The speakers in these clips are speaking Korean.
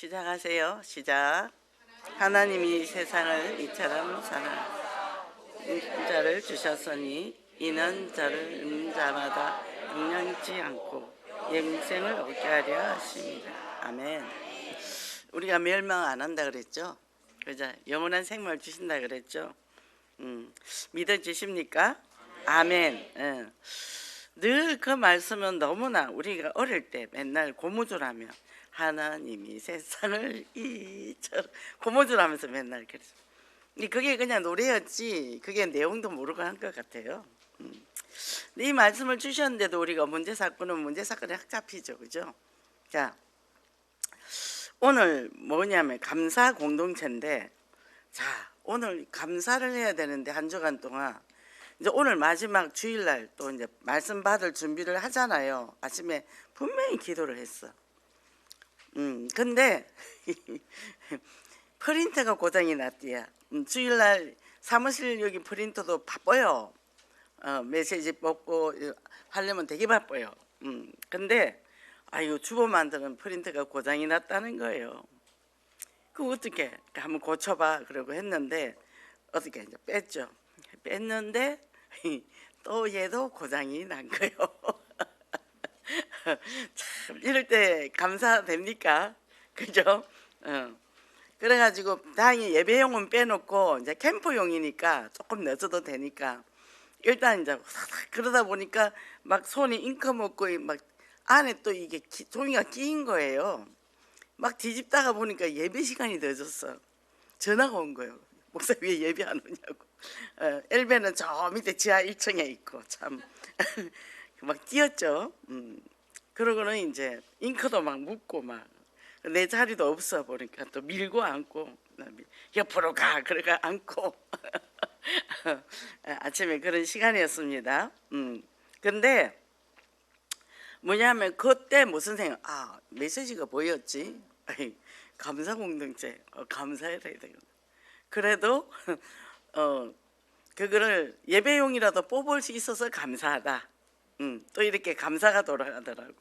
시작하세요. 시작. 하나님이 세상을 이처럼 사랑자를 주셨으니 이는 저를 믿는 자마다 영영치 않고 영생을 얻게 하려 하십니다. 아멘. 우리가 멸망 안 한다 그랬죠? 그죠? 영원한 생명을 주신다 그랬죠? 믿어지십니까? 아멘. 늘 그 말씀은 너무나 우리가 어릴 때 맨날 고무줄하며 하나님이 세상을 이처럼 고무줄하면서 맨날 그랬어요. 그게 그냥 노래였지 그게 내용도 모르고 한 것 같아요. 이 말씀을 주셨는데도 우리가 문제 사건은 문제 사건에 확 잡히죠, 그죠? 자, 오늘 뭐냐면 감사 공동체인데, 자, 오늘 감사를 해야 되는데 한 주간 동안 이제 오늘 마지막 주일날 또 이제 말씀 받을 준비를 하잖아요. 아침에 분명히 기도를 했어. 근데 프린터가 고장이 났디야. 주일날 사무실 여기 프린터도 바빠요. 메시지 뽑고 하려면 되게 바빠요. 근데 아이고 주보 만드는 프린터가 고장이 났다는 거예요. 그 어떻게 한번 고쳐봐 그러고 했는데 어떻게 이제 뺐죠. 뺐는데 또 얘도 고장이 난 거예요. 참 이럴 때 감사됩니까? 그죠? 그래가지고 다행히 예배용은 빼놓고 이제 캠프용이니까 조금 늦어도 되니까 일단 이제 그러다 보니까 막 손이 잉크 먹고 막 안에 또 이게 종이가 끼인 거예요. 막 뒤집다가 보니까 예배 시간이 늦었어. 전화가 온 거예요. 목사 왜 예배 안 오냐고. 엘베는 저 밑에 지하 1층에 있고 참 막 뛰었죠. 그러고는 이제 잉크도 막 묻고 막 내 자리도 없어 보니까 또 밀고 앉고 옆으로 가 그러가 앉고 아침에 그런 시간이었습니다. 근데 뭐냐면 그때 무슨 생각? 메시지가 뭐였지? 감사 공동체 감사해야 되겠다. 그래도 그거를 예배용이라도 뽑을 수 있어서 감사하다. 또 이렇게 감사가 돌아가더라고.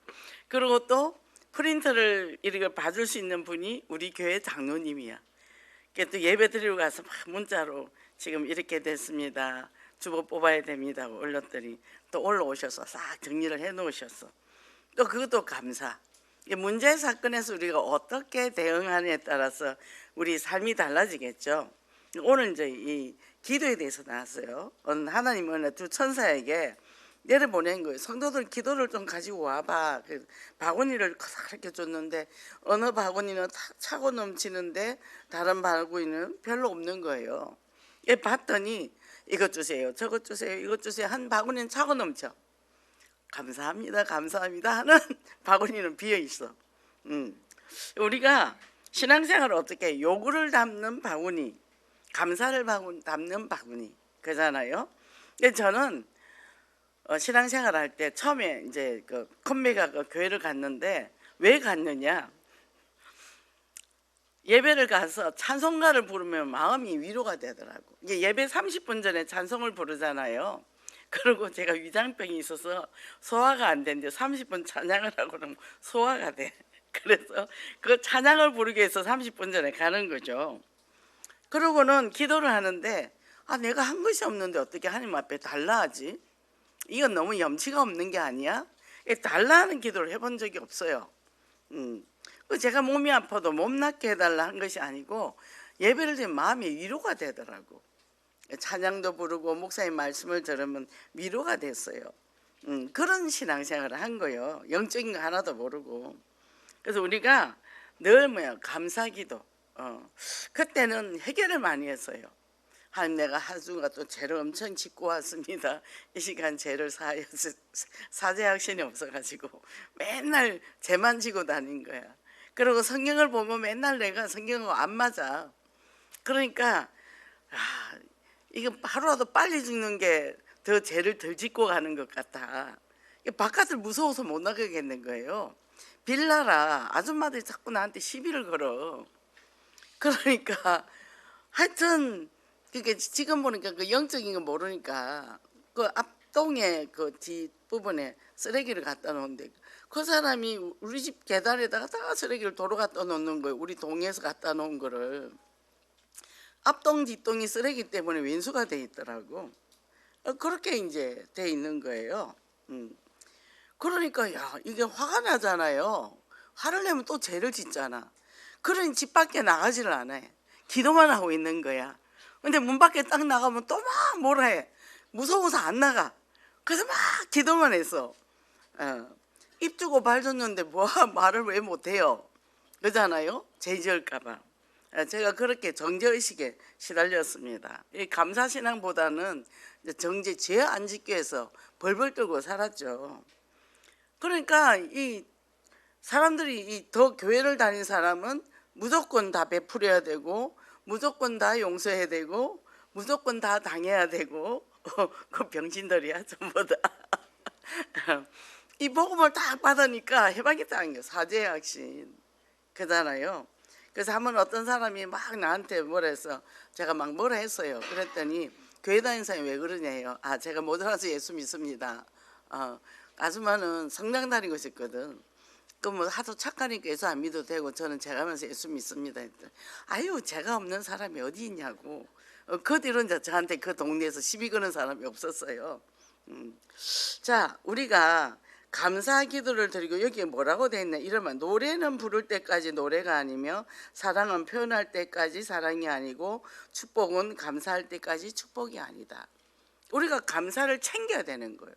그리고 또 프린터를 이렇게 봐줄 수 있는 분이 우리 교회 장로님이야. 또 예배 드리고 가서 막 문자로 지금 이렇게 됐습니다. 주보 뽑아야 됩니다. 올렸더니 또 올라오셔서 싹 정리를 해 놓으셨어. 또 그것도 감사. 문제 사건에서 우리가 어떻게 대응하느냐에 따라서 우리 삶이 달라지겠죠. 오늘 이제 이 기도에 대해서 나왔어요. 하나님은 어느 두 천사에게 내려보낸 거예요. 성도들 기도를 좀 가지고 와봐. 바구니를 그렇게 줬는데 어느 바구니는 차고 넘치는데 다른 바구니는 별로 없는 거예요. 봤더니 이것 주세요, 저것 주세요, 이것 주세요 한 바구니는 차고 넘쳐. 감사합니다, 감사합니다 하는 바구니는 비어 있어. 우리가 신앙생활을 어떻게 요구를 담는 바구니, 감사를 담는 바구니 그잖아요. 근데 저는 신앙생활 할 때 처음에 이제 그 컴메가 그 교회를 갔는데 왜 갔느냐? 예배를 가서 찬송가를 부르면 마음이 위로가 되더라고. 이게 예배 30분 전에 찬송을 부르잖아요. 그리고 제가 위장병이 있어서 소화가 안 되는데 30분 찬양을 하고 그러면 소화가 돼. 그래서 그 찬양을 부르기 위해서 30분 전에 가는 거죠. 그러고는 기도를 하는데 내가 한 것이 없는데 어떻게 하나님 앞에 달라 하지? 이건 너무 염치가 없는 게 아니야? 달라는 기도를 해본 적이 없어요. 제가 몸이 아파도 몸 낫게 해달라 한 것이 아니고 예배를 드리면 마음이 위로가 되더라고. 찬양도 부르고 목사님 말씀을 들으면 위로가 됐어요. 그런 신앙생활을 한 거예요. 영적인 거 하나도 모르고. 그래서 우리가 늘 감사기도. 그때는 해결을 많이 했어요. 내가 하루가 또 죄를 엄청 짓고 왔습니다. 이 시간 죄를 사죄학신이 없어가지고 맨날 죄만 지고 다닌 거야. 그리고 성경을 보면 맨날 내가 성경하고 안 맞아. 그러니까 이거 하루라도 빨리 죽는 게 더 죄를 덜 짓고 가는 것 같아. 바깥을 무서워서 못 나가겠는 거예요. 빌라라 아줌마들이 자꾸 나한테 시비를 걸어. 그러니까 하여튼 그게 지금 보니까 그 영적인 거 모르니까 그 앞동에 그 앞부분에 쓰레기를 갖다 놓은데 그 사람이 우리 집 계단에다가 다 쓰레기를 도로 갖다 놓는 거예요. 우리 동에서 갖다 놓은 거를. 앞동 뒷동이 쓰레기 때문에 왼수가 돼 있더라고. 그렇게 이제 돼 있는 거예요. 그러니까 야 이게 화가 나잖아요. 화를 내면 또 죄를 짓잖아. 그러니 집 밖에 나가지를 않아. 기도만 하고 있는 거야. 근데 문 밖에 딱 나가면 또 막 뭐라 해. 무서워서 안 나가. 그래서 막 기도만 했어. 입 주고 발 줬는데 뭐 말을 왜 못해요. 그러잖아요. 죄 지을까 봐. 제가 그렇게 정죄의식에 시달렸습니다. 이 감사신앙보다는 정죄 죄 안 짓기 위해서 벌벌 떨고 살았죠. 그러니까 이 사람들이 더 교회를 다닌 사람은 무조건 다 베풀어야 되고 무조건 다 용서해야 되고 무조건 다 당해야 되고 그 병신들이야 전부 다. 이 복음을 딱 받으니까 해방했다는 게 사죄의 확신 그잖아요. 그래서 한번 어떤 사람이 막 나한테 뭐라 해서 제가 막 뭐라 했어요. 그랬더니 교회 다니는 사람이 왜 그러냐요. 아 제가 못 알아서 예수 믿습니다. 아줌마는 성당 다니고 있었거든. 그 뭐 하도 착하니까 예수 안 믿어도 되고 저는 제가 하면서 예수 믿습니다 했더니 아유 제가 없는 사람이 어디 있냐고. 그 뒤로 이제 저한테 그 동네에서 시비 거는 사람이 없었어요. 자 우리가 감사 기도를 드리고 여기에 뭐라고 돼 있냐 이러면 노래는 부를 때까지 노래가 아니며 사랑은 표현할 때까지 사랑이 아니고 축복은 감사할 때까지 축복이 아니다. 우리가 감사를 챙겨야 되는 거예요.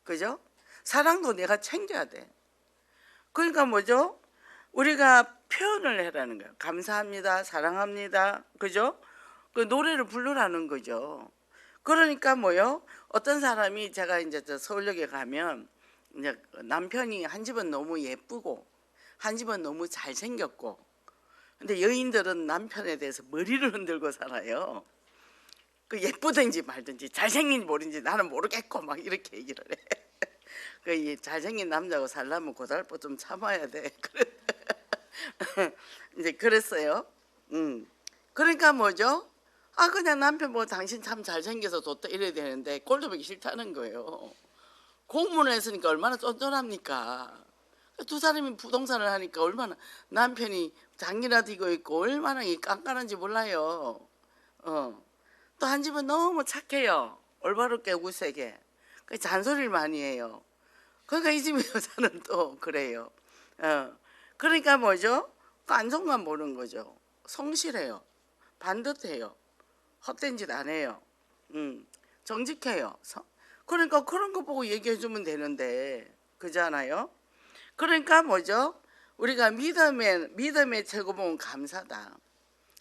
그죠? 사랑도 내가 챙겨야 돼. 그러니까 뭐죠? 우리가 표현을 해라는 거예요. 감사합니다. 사랑합니다. 그죠? 그 노래를 부르라는 거죠. 그러니까 뭐요? 어떤 사람이 제가 이제 저 서울역에 가면 이제 남편이 한 집은 너무 예쁘고 한 집은 너무 잘생겼고 근데 여인들은 남편에 대해서 머리를 흔들고 살아요. 그 예쁘든지 말든지 잘생긴지 모르는지 나는 모르겠고 막 이렇게 얘기를 해. 그 잘생긴 남자하고 살려면 고달퍼 좀 참아야 돼. 이제 그랬어요. 그러니까 뭐죠? 아 그냥 남편 뭐 당신 참 잘생겨서 좋다 이래야 되는데 꼴도 보기 싫다는 거예요. 공무원을 했으니까 얼마나 쫀쫀합니까? 두 사람이 부동산을 하니까 얼마나 남편이 장기라도 이고 있고 얼마나 깐깐한지 몰라요. 또 한 집은 너무 착해요. 올바르게 우세게. 잔소리를 많이 해요. 그러니까 이 집 여자는 또 그래요. 그러니까 뭐죠? 안정감 모르는 거죠. 성실해요. 반듯해요. 헛된 짓 안 해요. 정직해요. 그러니까 그런 거 보고 얘기해 주면 되는데 그잖아요. 그러니까 뭐죠? 우리가 믿음의 최고봉은 감사다.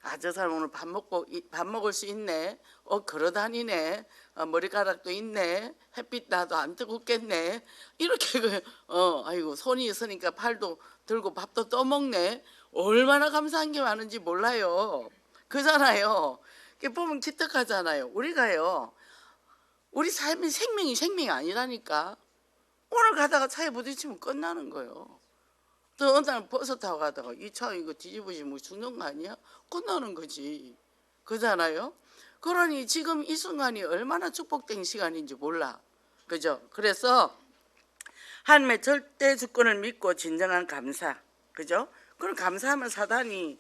아, 저 사람 오늘 밥 먹을 수 있네. 걸어다니네. 머리카락도 있네. 햇빛 나도 안 뜨겁겠네. 이렇게 아이고 손이 있으니까 팔도 들고 밥도 떠먹네. 얼마나 감사한 게 많은지 몰라요. 그잖아요. 보면 기특하잖아요. 우리가요. 우리 삶이 생명이 아니라니까. 오늘 가다가 차에 부딪히면 끝나는 거예요. 또 어느 날 버스 타고 가다가 이 차 이거 뒤집어지면 죽는 거 아니야? 끝나는 거지. 그잖아요. 그러니 지금 이 순간이 얼마나 축복된 시간인지 몰라. 그죠? 그래서 하나님의 절대 주권을 믿고 진정한 감사. 그죠? 그럼 감사하면 사단이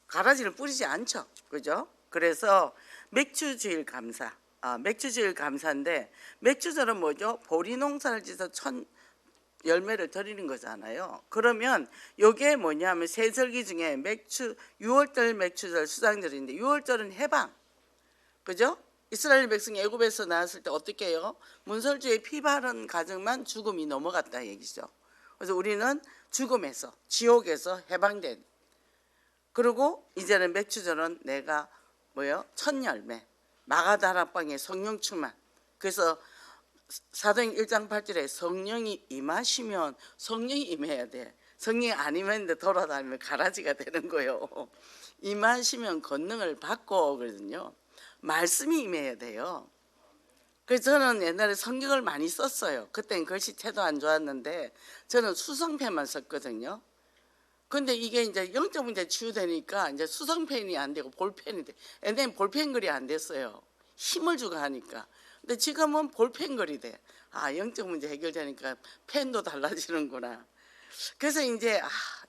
가라지를 뿌리지 않죠. 그죠? 그래서 맥주주일 감사. 맥주주일 감사인데 맥주절은 뭐죠? 보리 농사를 지어서 열매를 드리는 거잖아요. 그러면 이게 뭐냐면 세 절기 중에 6월절 맥주절 수장절인데 6월절은 해방. 그죠? 이스라엘 백성이 애굽에서 나왔을 때 어떻게 해요? 문설주에 피 바른 가정만 죽음이 넘어갔다 얘기죠. 그래서 우리는 죽음에서 지옥에서 해방된. 그리고 이제는 맥주절은 내가 첫 열매 마가다락방의 성령 충만. 그래서 사도행 1장 8절에 성령이 임하시면 성령이 임해야 돼. 성령이 안 임했는데 돌아다니면 가라지가 되는 거예요. 임하시면 권능을 받고 그러거든요. 말씀이 임해야 돼요. 그래서 저는 옛날에 성경을 많이 썼어요. 그때는 글씨체도 안 좋았는데 저는 수성펜만 썼거든요. 근데 이게 이제 영적 문제 치유되니까 이제 수성펜이 안 되고 볼펜이 돼. 옛날엔 볼펜 글이 안 됐어요. 힘을 주고 하니까. 근데 지금은 볼펜 글이 돼. 아, 영적 문제 해결되니까 펜도 달라지는구나. 그래서 이제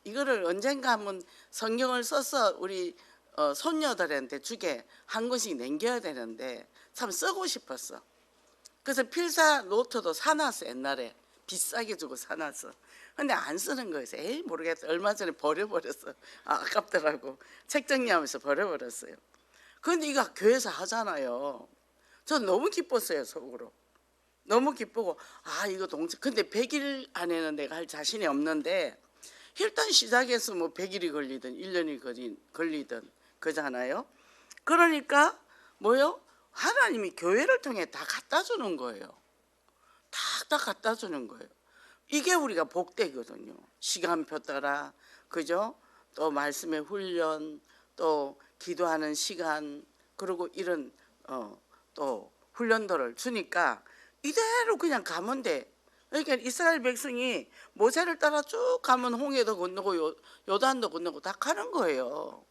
이거를 언젠가 한번 성경을 써서 우리 손녀들한테 주게 한 권씩 남겨야 되는데 참 쓰고 싶었어. 그래서 필사 노트도 사놨어. 옛날에 비싸게 주고 사놨어. 근데 안 쓰는 거예요. 에이 모르겠어. 얼마 전에 버려버렸어. 아깝더라고. 책 정리하면서 버려버렸어요. 그런데 이거 교회에서 하잖아요. 전 너무 기뻤어요. 속으로 너무 기쁘고 이거 동작. 근데 100일 안에는 내가 할 자신이 없는데 일단 시작해서 뭐 100일이 걸리든 1년이 걸리든 그잖아요. 그러니까 뭐요? 하나님이 교회를 통해 다 갖다 주는 거예요. 다 갖다 주는 거예요. 이게 우리가 복되거든요. 시간표 따라, 그죠? 또 말씀의 훈련, 또 기도하는 시간, 그리고 이런 또 훈련들을 주니까 이대로 그냥 가면 돼. 그러니까 이스라엘 백성이 모세를 따라 쭉 가면 홍해도 건너고 요단도 건너고 다 가는 거예요.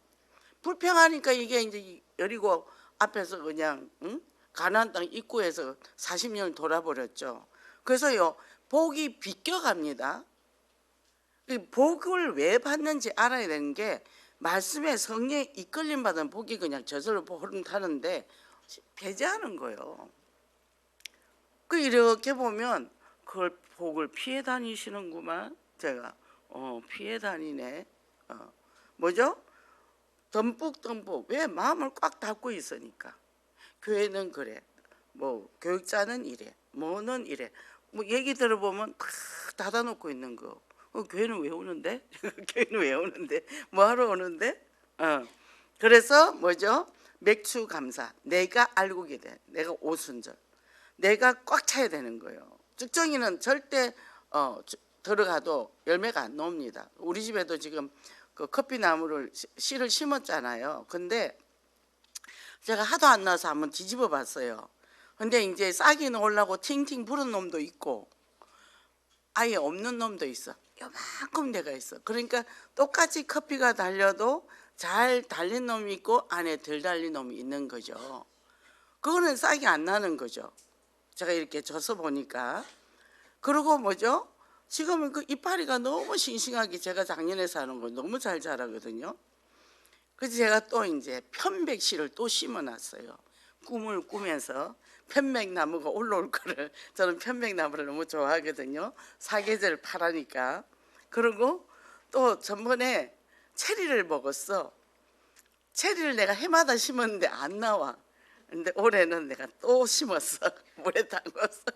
불평하니까 이게 이제 여리고 앞에서 그냥 가나안 땅 입구에서 40년을 돌아버렸죠. 그래서요 복이 비껴갑니다. 복을 왜 받는지 알아야 되는 게 말씀에 성령에 이끌림 받은 복이 그냥 저절로 흐름 타는데 배제하는 거예요. 이렇게 보면 그걸 복을 피해 다니시는구만. 제가 피해 다니네. 뭐죠? 듬뿍 왜 마음을 꽉 닫고 있으니까. 교회는 그래, 뭐 교육자는 이래, 뭐는 이래, 뭐 얘기 들어보면 다 닫아놓고 있는 거. 교회는 왜 오는데? 교회는 왜 오는데? 뭐 하러 오는데? 그래서 뭐죠? 맥추 감사. 내가 알고게 돼. 내가 오순절. 내가 꽉 차야 되는 거예요. 쭉정이는 절대 들어가도 열매가 안 나옵니다. 우리 집에도 지금 그 커피 나무를 씨를 심었잖아요. 근데 제가 하도 안 나서 한번 뒤집어 봤어요. 근데 이제 싹이 나오려고 팅팅 부른 놈도 있고 아예 없는 놈도 있어. 요만큼 데가 있어. 그러니까 똑같이 커피가 달려도 잘 달린 놈이 있고 안에 덜 달린 놈이 있는 거죠. 그거는 싹이 안 나는 거죠. 제가 이렇게 져서 보니까. 그리고 뭐죠? 지금은 그 이파리가 너무 싱싱하게 제가 작년에 사는 거 너무 잘 자라거든요. 그래서 제가 또 이제 편백씨를 또 심어놨어요. 꿈을 꾸면서 편백나무가 올라올 거를. 저는 편백나무를 너무 좋아하거든요. 사계절 파라니까. 그리고 또 전번에 체리를 먹었어. 체리를 내가 해마다 심었는데 안 나와. 근데 올해는 내가 또 심었어. 물에 담궜어.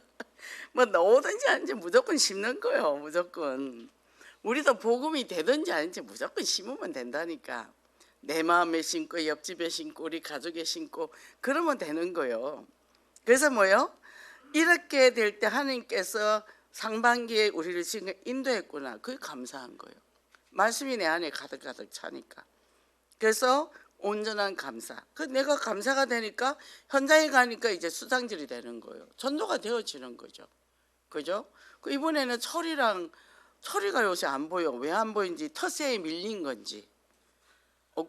뭐 나오든지 아닌지 무조건 심는 거예요. 무조건. 우리도 복음이 되든지 아닌지 무조건 심으면 된다니까. 내 마음에 심고 옆집에 심고 우리 가족에 심고 그러면 되는 거예요. 그래서 뭐요? 이렇게 될 때 하나님께서 상반기에 우리를 지금 인도했구나. 그게 감사한 거예요. 말씀이 내 안에 가득가득 차니까. 그래서 온전한 감사. 내가 감사가 되니까 현장에 가니까 이제 수상질이 되는 거예요. 전도가 되어지는 거죠. 그죠? 이번에는 철이가 요새 안 보여. 왜 안 보이는지 텃세에 밀린 건지.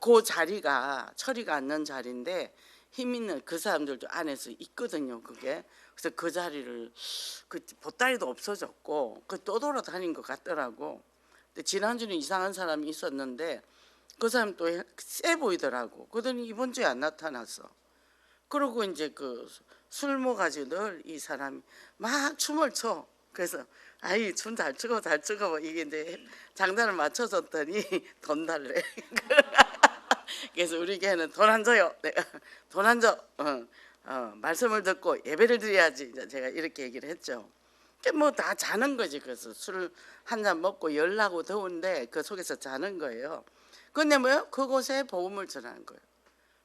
그 자리가 철이가 앉는 자리인데 힘 있는 그 사람들도 안에서 있거든요. 그게. 그래서 그 자리를 보따리도 없어졌고 또 돌아다닌 것 같더라고. 근데 지난주는 이상한 사람이 있었는데 그 사람 또 세 보이더라고. 그러더니 이번 주에 안 나타났어. 그러고 이제 그 술 먹어가지고 늘 이 사람이 막 춤을 춰. 그래서 아이 춤 잘 추고 잘 추고 이게 이제 장단을 맞춰줬더니 돈 달래. 그래서 우리 교회는 돈 안 줘요. 내가 돈 안 줘. 말씀을 듣고 예배를 드려야지. 제가 이렇게 얘기를 했죠. 뭐 다 자는 거지. 그래서 술 한 잔 먹고 열나고 더운데 그 속에서 자는 거예요. 근데 뭐요? 그곳에 복음을 전하는 거예요.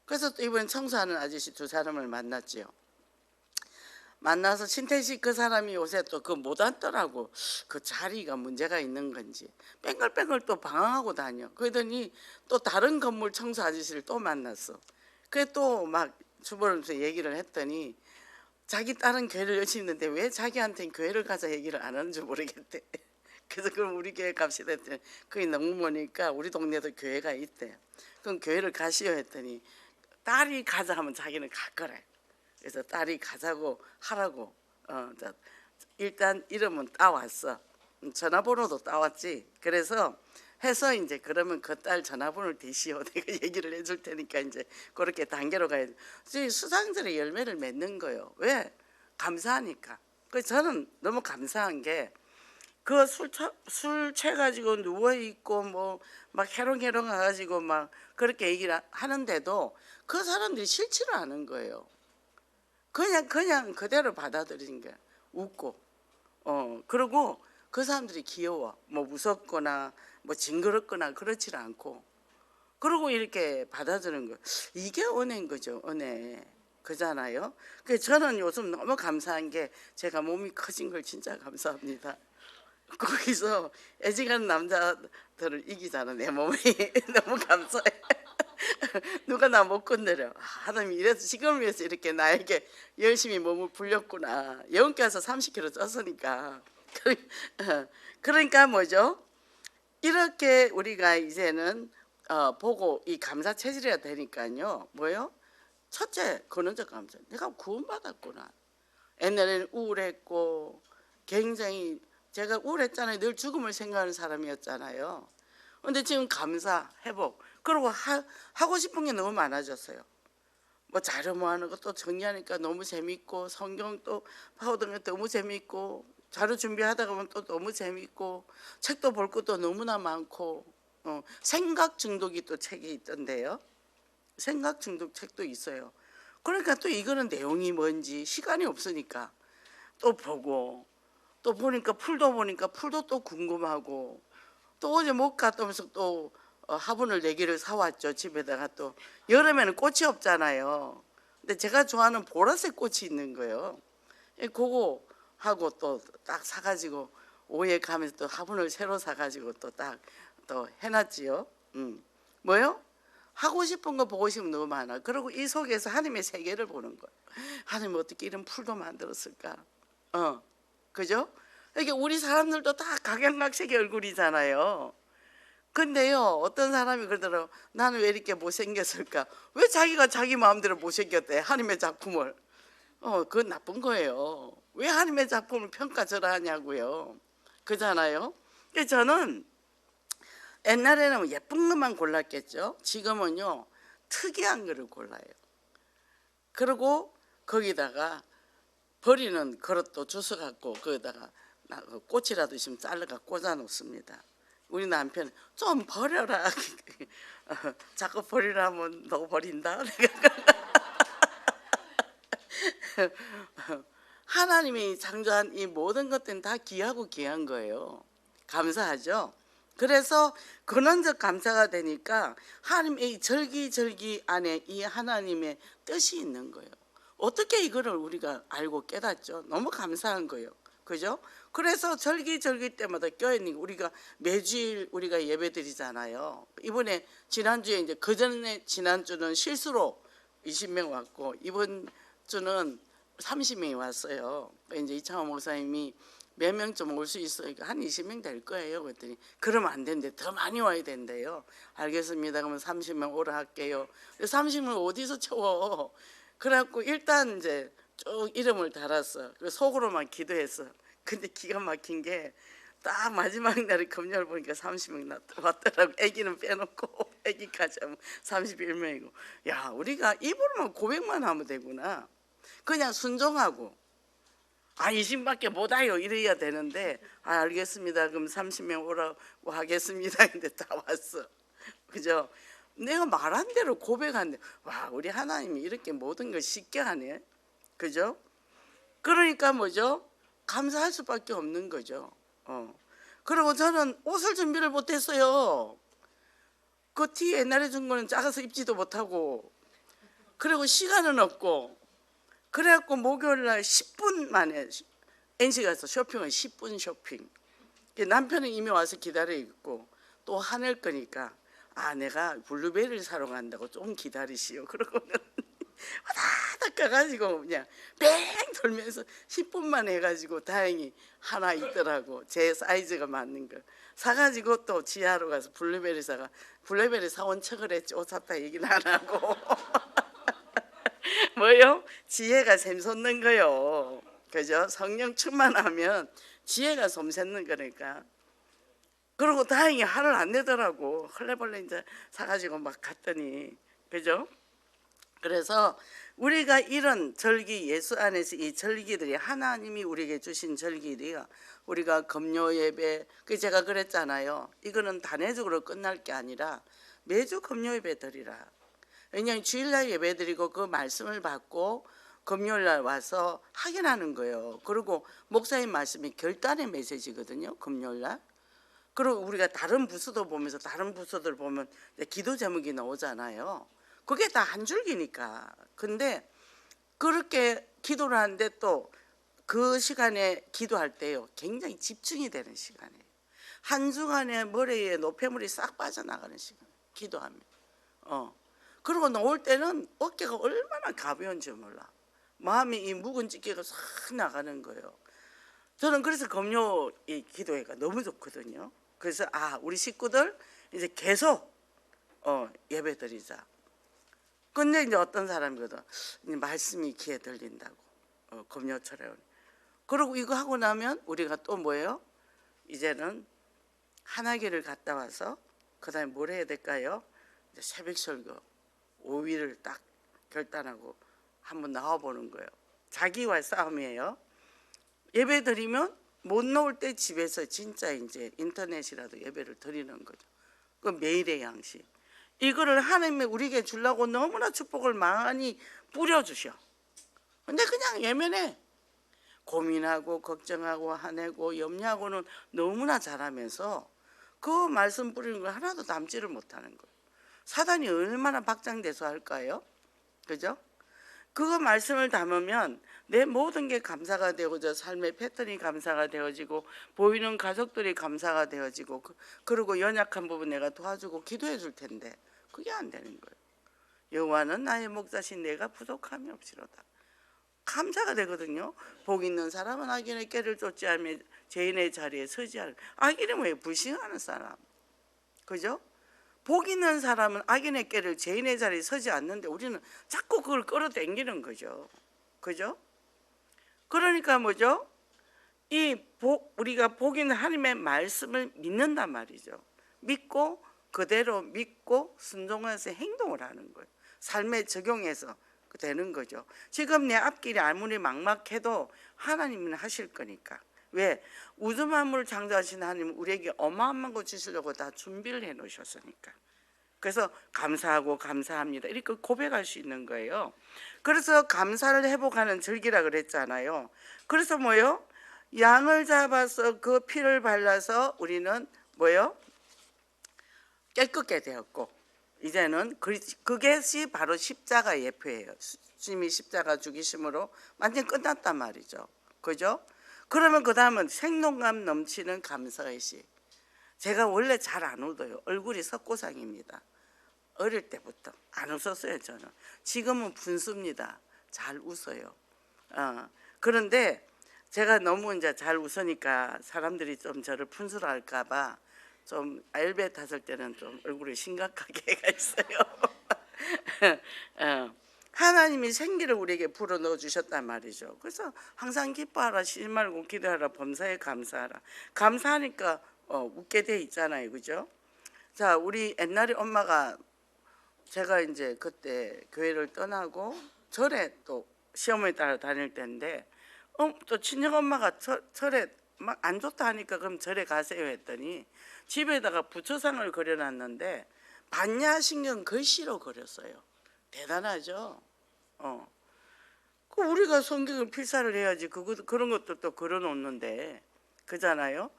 그래서 또 이번에 청소하는 아저씨 두 사람을 만났지요. 만나서 신태식 그 사람이 요새 또 그 못 앉더라고. 그 자리가 문제가 있는 건지 뺑글뺑글 또 방황하고 다녀. 그러더니 또 다른 건물 청소 아저씨를 또 만났어. 그래 또 막 주변에서 얘기를 했더니 자기 딸은 교회를 열심히 있는데 왜 자기한테는 교회를 가자 얘기를 안 하는지 모르겠대. 그래서 그럼 우리 교회 갑시다 했더니 그게 너무 머니까 우리 동네도 교회가 있대. 그럼 교회를 가시오 했더니 딸이 가자 하면 자기는 갈 거래. 그래서 딸이 가자고 하라고 일단 이름은 따왔어. 전화번호도 따왔지. 그래서 해서 이제 그러면 그 딸 전화번호를 대시오. 내가 얘기를 해줄 테니까 이제 그렇게 단계로 가야 돼. 수상절의 열매를 맺는 거예요. 왜? 감사하니까. 그 저는 너무 감사한 게 그 술 취해가지고 누워있고 뭐 막 해롱해롱 해가지고 막 그렇게 얘기를 하는데도 그 사람들이 싫지를 않은 거예요. 그냥 그대로 받아들이는 거야. 웃고 그리고 그 사람들이 귀여워. 뭐 무섭거나 뭐 징그럽거나 그렇지를 않고 그리고 이렇게 받아들이는 거. 이게 은혜인 거죠. 은혜. 그잖아요. 그래서 저는 요즘 너무 감사한 게 제가 몸이 커진 걸 진짜 감사합니다. 거기서 애지간 남자들을 이기잖아. 내 몸이. 너무 감사해. 누가 나 못 건드려. 하나님이 이래서 지금을 위해서 이렇게 나에게 열심히 몸을 불렸구나. 영계 와서 30kg 쪘으니까. 그러니까 뭐죠? 이렇게 우리가 이제는 보고 이 감사 체질이 되니까요. 뭐요? 첫째, 근원적 감사. 내가 구원받았구나. 옛날에는 우울했고 굉장히 제가 우울했잖아요. 늘 죽음을 생각하는 사람이었잖아요. 근데 지금 감사, 회복. 그리고 하고 싶은 게 너무 많아졌어요. 뭐 자료 모아놓은 것도 정리하니까 너무 재밌고 성경 또 파고드는 게 너무 재밌고 자료 준비하다가 보면 또 너무 재밌고 책도 볼 것도 너무나 많고 생각 중독이 또 책이 있던데요. 생각 중독 책도 있어요. 그러니까 또 이거는 내용이 뭔지 시간이 없으니까 또 보고 또 보니까 풀도 또 궁금하고 또 어제 못 갔다면서 또 화분을 4개를 사왔죠. 집에다가 또 여름에는 꽃이 없잖아요. 근데 제가 좋아하는 보라색 꽃이 있는 거예요. 그거 하고 또 딱 사가지고 오후에 가면서 또 화분을 새로 사가지고 또 딱 또 해놨지요. 뭐요? 하고 싶은 거 보고 싶은 거 너무 많아. 그리고 이 속에서 하나님의 세계를 보는 거예요. 하나님 어떻게 이런 풀도 만들었을까? 그죠? 이게 우리 사람들도 다 각양각색의 얼굴이잖아요. 근데요, 어떤 사람이 그러더라고. 나는 왜 이렇게 못생겼을까? 왜 자기가 자기 마음대로 못생겼대? 하나님의 작품을. 그건 나쁜 거예요. 왜 하나님의 작품을 평가절하 하냐고요. 그잖아요. 그래서 저는 옛날에는 예쁜 것만 골랐겠죠. 지금은요, 특이한 거를 골라요. 그리고 거기다가 버리는 그릇도 주워 갖고 거기다가 꽃이라도 있으면 잘라가 꽂아 놓습니다. 우리 남편은 좀 버려라. 자꾸 버리라면 너 버린다. 하나님이 창조한 이 모든 것들은 다 귀하고 귀한 거예요. 감사하죠. 그래서 근원적 감사가 되니까 하나님의 절기절기 안에 이 하나님의 뜻이 있는 거예요. 어떻게 이거를 우리가 알고 깨닫죠? 너무 감사한 거예요. 그죠? 그래서 절기절기 때마다 껴있는 우리가 매주일 우리가 예배 드리잖아요. 이번에 지난주에 이제 그전에 지난주는 실수로 20명 왔고 이번 주는 30명이 왔어요. 이제 이창호 목사님이 몇 명 좀 올 수 있어요. 한 20명 될 거예요. 그랬더니 그러면 안 된대. 더 많이 와야 된대요. 알겠습니다. 그러면 30명 오라 할게요. 30명 어디서 채워? 그래갖고 일단 이제 쭉 이름을 달았어. 속으로만 기도했어. 근데 기가 막힌 게 딱 마지막 날에 금요일 보니까 30명 왔더라고. 아기는 빼놓고 아기까지 하면 31명이고. 야, 우리가 입으로만 고백만 하면 되구나. 그냥 순종하고 20밖에 못 와요 이래야 되는데 알겠습니다. 그럼 30명 오라고 하겠습니다. 근데 다 왔어. 그죠? 내가 말한 대로 고백한 대로 와, 우리 하나님이 이렇게 모든 걸 쉽게 하네. 그죠? 그러니까 뭐죠? 감사할 수밖에 없는 거죠. 그리고 저는 옷을 준비를 못했어요. 그 티 옛날에 준 거는 작아서 입지도 못하고 그리고 시간은 없고 그래갖고 목요일 날 10분 만에 NC 가서 쇼핑을 10분 쇼핑. 남편은 이미 와서 기다리고 있고 또 화낼 거니까 내가 블루베리를 사러 간다고 좀 기다리시오. 그러고는 와다닥 가가지고 그냥 뺑 돌면서 10분만 해가지고 다행히 하나 있더라고. 제 사이즈가 맞는 거 사가지고 또 지하로 가서 블루베리 사온 척을 했지. 옷 샀다 얘기는 안 하고 뭐요? 지혜가 샘솟는 거요. 그죠? 성령 충만하면 지혜가 솜새는 거니까. 그리고 다행히 화를 안 내더라고. 헐레벌레 이제 사가지고 막 갔더니, 그죠? 그래서 우리가 이런 절기, 예수 안에서 이 절기들이 하나님이 우리에게 주신 절기들이요, 우리가 금요 예배, 그 제가 그랬잖아요. 이거는 단회적으로 끝날 게 아니라 매주 금요 예배 드리라. 왜냐하면 주일날 예배 드리고 그 말씀을 받고 금요일날 와서 확인하는 거예요. 그리고 목사님 말씀이 결단의 메시지거든요, 금요일날. 그리고 우리가 다른 부서도 보면서 다른 부서들 보면 기도 제목이 나오잖아요. 그게 다 한 줄기니까. 근데 그렇게 기도를 하는데 또 그 시간에 기도할 때요, 굉장히 집중이 되는 시간이에요. 한 주간에 머리에 노폐물이 싹 빠져나가는 시간, 기도하면. 그리고 나올 때는 어깨가 얼마나 가벼운지 몰라. 마음이 이 묵은 찌개가 싹 나가는 거예요. 저는 그래서 금요 이 기도회가 너무 좋거든요. 그래서 우리 식구들 이제 계속 예배 드리자. 근데 이제 어떤 사람이거든, 말씀이 귀에 들린다고, 금요철에. 그리고 이거 하고 나면 우리가 또 뭐예요? 이제는 하나기를 갔다 와서 그 다음에 뭘 해야 될까요? 이제 새벽 설교 5일을 딱 결단하고 한번 나와보는 거예요. 자기와의 싸움이에요. 예배 드리면 못 나올 때 집에서 진짜 이제 인터넷이라도 예배를 드리는 거죠. 그 매일의 양식. 이거를 하나님이 우리에게 주려고 너무나 축복을 많이 뿌려주셔. 근데 그냥 예면에 고민하고 걱정하고 화내고 염려하고는 너무나 잘하면서 그 말씀 뿌리는 걸 하나도 남지를 못하는 거예요. 사단이 얼마나 박장대소 할까요? 그죠? 그거 말씀을 담으면 내 모든 게 감사가 되어져, 삶의 패턴이 감사가 되어지고, 보이는 가족들이 감사가 되어지고, 그리고 연약한 부분 내가 도와주고 기도해 줄 텐데 그게 안 되는 거예요. 여호와는 나의 목자신, 내가 부족함이 없이로다. 감사가 되거든요. 복 있는 사람은 악인의 꾀를 쫓지 않으며 죄인의 자리에 서지 않을. 악인은 왜? 불신하는 사람. 그죠? 복 있는 사람은 악인의 꾀를, 죄인의 자리에 서지 않는데 우리는 자꾸 그걸 끌어당기는 거죠. 그죠? 그러니까 뭐죠? 우리가 복 있는 하나님의 말씀을 믿는단 말이죠. 믿고 그대로 믿고 순종해서 행동을 하는 거예요. 삶에 적용해서 되는 거죠. 지금 내 앞길이 아무리 막막해도 하나님은 하실 거니까. 왜? 우주 만물을 창조하신 하나님은 우리에게 어마어마한 거 주시려고 다 준비를 해 놓으셨으니까. 그래서 감사하고 감사합니다, 이렇게 고백할 수 있는 거예요. 그래서 감사를 회복하는 절기라 그랬잖아요. 그래서 뭐요? 양을 잡아서 그 피를 발라서 우리는 뭐요? 깨끗게 되었고, 이제는 그것이 바로 십자가 예표예요. 주님이 십자가 죽이심으로 완전 끝났단 말이죠. 그죠? 그러면 그 다음은 생동감 넘치는 감사의 시. 제가 원래 잘 안 웃어요. 얼굴이 석고상입니다. 어릴 때부터 안 웃었어요, 저는. 지금은 분수입니다. 잘 웃어요. 그런데 제가 너무 이제 잘 웃으니까 사람들이 좀 저를 분수로 할까봐 좀 엘베 탔을 때는 좀 얼굴이 심각하게 가 있어요. 하나님이 생기를 우리에게 불어넣어 주셨단 말이죠. 그래서 항상 기뻐하라, 쉬지 말고 기도하라, 범사에 감사하라. 감사하니까 웃게 돼 있잖아요, 그죠? 자, 우리 옛날에 엄마가, 제가 이제 그때 교회를 떠나고 절에 또 시어머니 따라 다닐 때인데, 또 친정 엄마가 절에 막 안 좋다 하니까 그럼 절에 가세요 했더니 집에다가 부처상을 그려놨는데 반야신경 글씨로 그렸어요. 대단하죠. 그 우리가 성경을 필사를 해야지 그런 것도 또 그려놓는데, 그잖아요.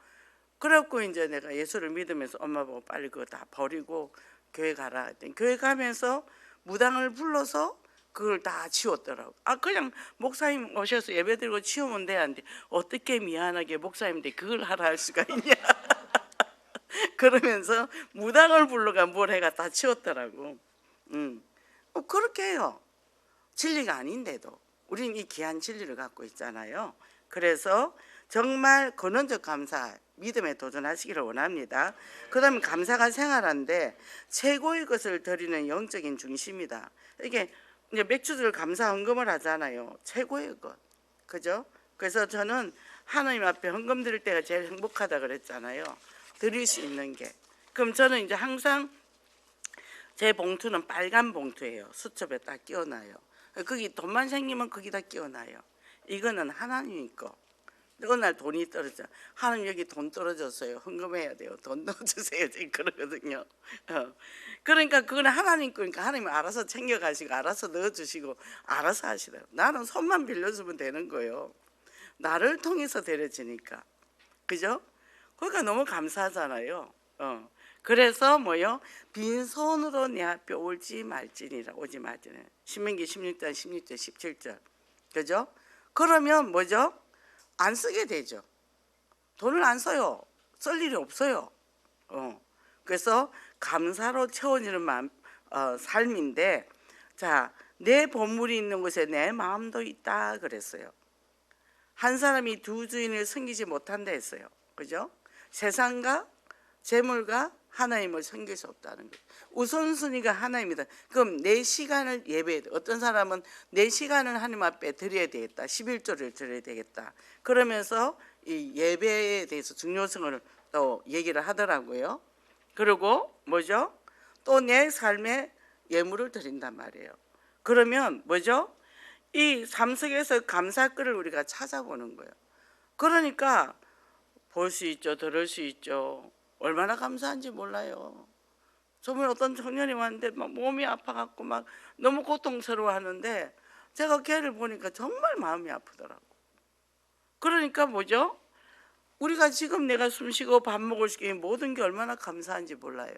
그래갖고 이제 내가 예수를 믿으면서 엄마 보고 빨리 그거 다 버리고 교회 가라 했더니 교회 가면서 무당을 불러서 그걸 다 치웠더라고. 그냥 목사님 오셔서 예배드리고 치우면 돼. 하는데 어떻게 미안하게 목사님인데 그걸 하라 할 수가 있냐. 그러면서 무당을 불러가 뭘 해가 다 치웠더라고. 그렇게 해요. 진리가 아닌데도 우리는 이 귀한 진리를 갖고 있잖아요. 그래서 정말 근원적 감사, 믿음에 도전하시기를 원합니다. 그 다음에 감사가 생활한데 최고의 것을 드리는 영적인 중심이다. 이게 이제 맥주들 감사 헌금을 하잖아요. 최고의 것, 그죠? 그래서 저는 하나님 앞에 헌금 드릴 때가 제일 행복하다 그랬잖아요. 드릴 수 있는 게. 그럼 저는 이제 항상 제 봉투는 빨간 봉투예요. 수첩에 딱 끼워놔요. 거기 돈만 생기면 거기다 끼워놔요. 이거는 하나님이 거. 어느 날 돈이 떨어져. 하나님 여기 돈 떨어졌어요. 헌금해야 돼요. 돈 넣어주세요. 지금 그러거든요. 그러니까 그건 하나님 거니까 하나님이 알아서 챙겨가시고 알아서 넣어주시고 알아서 하시더라고요. 나는 손만 빌려주면 되는 거예요. 나를 통해서 데려지니까. 그죠? 그러니까 너무 감사하잖아요. 그래서 뭐요? 빈손으로 내 앞에 오지 말지니라. 오지 말지니라. 신명기 16장 16절 17절. 그죠? 그러면 뭐죠? 안 쓰게 되죠. 돈을 안 써요. 쓸 일이 없어요. 그래서 감사로 채워지는 삶인데, 자, 내 보물이 있는 곳에 내 마음도 있다 그랬어요. 한 사람이 두 주인을 섬기지 못한다 했어요. 그죠? 세상과 재물과 하나님을 섬길 수 없다는 거예요. 우선순위가 하나님이다. 그럼 내 시간을 예배해야 돼. 어떤 사람은 내 시간을 하나님 앞에 드려야 되겠다. 11조를 드려야 되겠다. 그러면서 이 예배에 대해서 중요성을 또 얘기를 하더라고요. 그리고 뭐죠? 또 내 삶에 예물을 드린단 말이에요. 그러면 뭐죠? 이 삶 속에서 감사글을 우리가 찾아보는 거예요. 그러니까 볼 수 있죠. 들을 수 있죠. 얼마나 감사한지 몰라요. 저번에 어떤 청년이 왔는데 막 몸이 아파갖고 막 너무 고통스러워 하는데 제가 걔를 보니까 정말 마음이 아프더라고. 그러니까 뭐죠? 우리가 지금 내가 숨쉬고 밥 먹을 수 있는 모든 게 얼마나 감사한지 몰라요.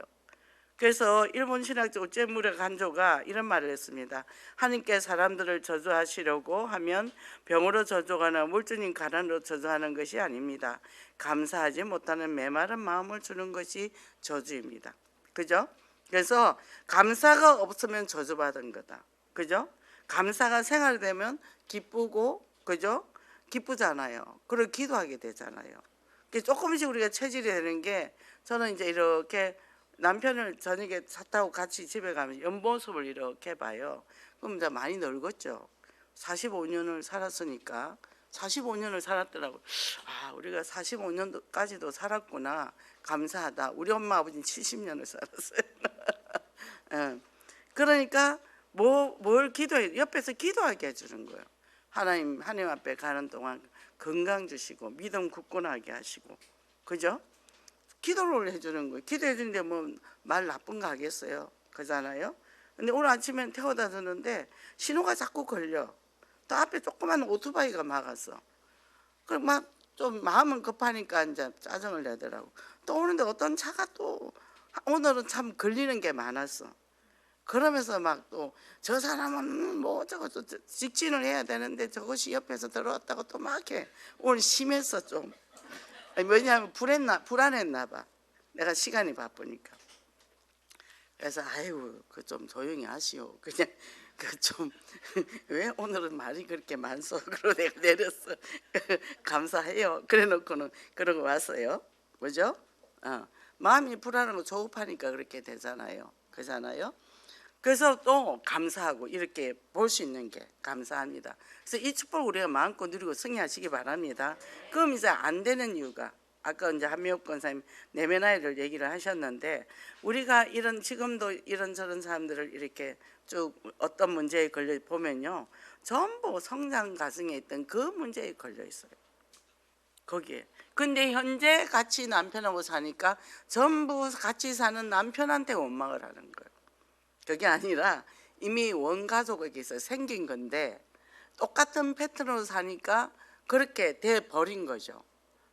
그래서 일본 신학자 우체무라 간조가 이런 말을 했습니다. 하나님께 사람들을 저주하시려고 하면 병으로 저주하거나 물주님 가난으로 저주하는 것이 아닙니다. 감사하지 못하는 메마른 마음을 주는 것이 저주입니다. 그죠? 그래서 감사가 없으면 저주받은 거다. 그죠? 감사가 생활되면 기쁘고, 그죠? 기쁘잖아요. 그리고 기도하게 되잖아요. 조금씩 우리가 체질이 되는 게, 저는 이제 이렇게 남편을 저녁에 차 타고 같이 집에 가면 옆모습을 이렇게 봐요. 그럼 이제 많이 늙었죠. 45년을 살았으니까. 45년을 살았더라고. 아, 우리가 45년까지도 살았구나. 감사하다. 우리 엄마 아버지는 70년을 살았어요. 그러니까 뭘 기도해, 옆에서 기도하게 해주는 거예요. 하나님 앞에 가는 동안 건강 주시고 믿음 굳건하게 하시고, 그죠? 기도를 해주는 거예요. 기도해 주는데 뭐 말 나쁜 거 하겠어요? 그잖아요. 근데 오늘 아침에 태워다 주는데 신호가 자꾸 걸려. 또 앞에 조그만 오토바이가 막았어. 그럼 막 좀 마음은 급하니까 이제 짜증을 내더라고. 또 오는데 어떤 차가 또 오늘은 참 걸리는 게 많았어. 그러면서 막 또 저 사람은 뭐 저거 직진을 해야 되는데 저것이 옆에서 들어왔다고 또 막 해. 오늘 심했어 좀. 왜냐하면 불안했나 봐. 내가 시간이 바쁘니까. 그래서 아이고 그 좀 조용히 하시오. 그냥 그 좀 왜 오늘은 말이 그렇게 많소? 그러고 내가 내렸어. 감사해요. 그래놓고는 그러고 왔어요. 뭐죠? 마음이 불안하고 조급하니까 그렇게 되잖아요. 그잖아요. 그래서 또 감사하고 이렇게 볼 수 있는 게 감사합니다. 그래서 이 축복을 우리가 마음껏 누리고 승리하시기 바랍니다. 그럼 이제 안 되는 이유가, 아까 이제 한미옥 권사님 내면아이를 얘기를 하셨는데, 우리가 지금도 이런저런 사람들을 이렇게 쭉 어떤 문제에 걸려 보면요, 전부 성장 과정에 있던 그 문제에 걸려 있어요. 거기에. 근데 현재 같이 남편하고 사니까 전부 같이 사는 남편한테 원망을 하는 거예요. 그게 아니라 이미 원가족에게서 생긴 건데 똑같은 패턴으로 사니까 그렇게 돼 버린 거죠.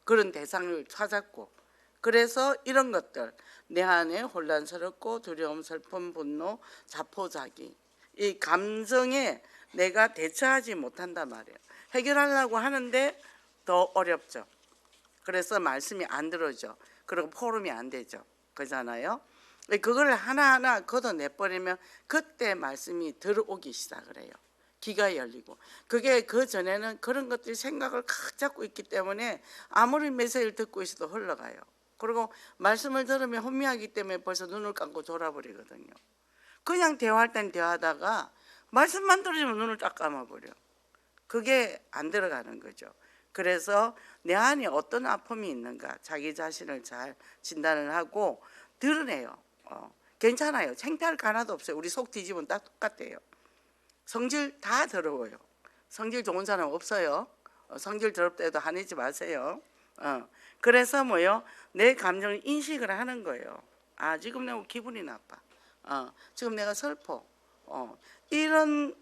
그런 대상을 찾았고, 그래서 이런 것들, 내 안에 혼란스럽고 두려움, 슬픔, 분노, 자포자기, 이 감정에 내가 대처하지 못한단 말이에요. 해결하려고 하는데 더 어렵죠. 그래서 말씀이 안 들어오죠. 그리고 포럼이 안 되죠. 그잖아요. 그걸 하나하나 걷어내버리면 그때 말씀이 들어오기 시작을 해요. 귀가 열리고. 그게 그 전에는 그런 것들이 생각을 칵 잡고 있기 때문에 아무리 메시지를 듣고 있어도 흘러가요. 그리고 말씀을 들으면 혼미하기 때문에 벌써 눈을 감고 졸아버리거든요. 그냥 대화할 땐 대화하다가 말씀만 들으면 눈을 딱 감아버려. 그게 안 들어가는 거죠. 그래서 내 안에 어떤 아픔이 있는가 자기 자신을 잘 진단을 하고 드러내요. 괜찮아요. 창피할 거 하나도 없어요. 우리 속 뒤집으면 딱 똑같아요. 성질 다 더러워요. 성질 좋은 사람 없어요. 성질 더럽다 해도 화내지 마세요. 그래서 뭐요? 내 감정을 인식을 하는 거예요. 아, 지금 내가 기분이 나빠. 지금 내가 슬퍼. 이런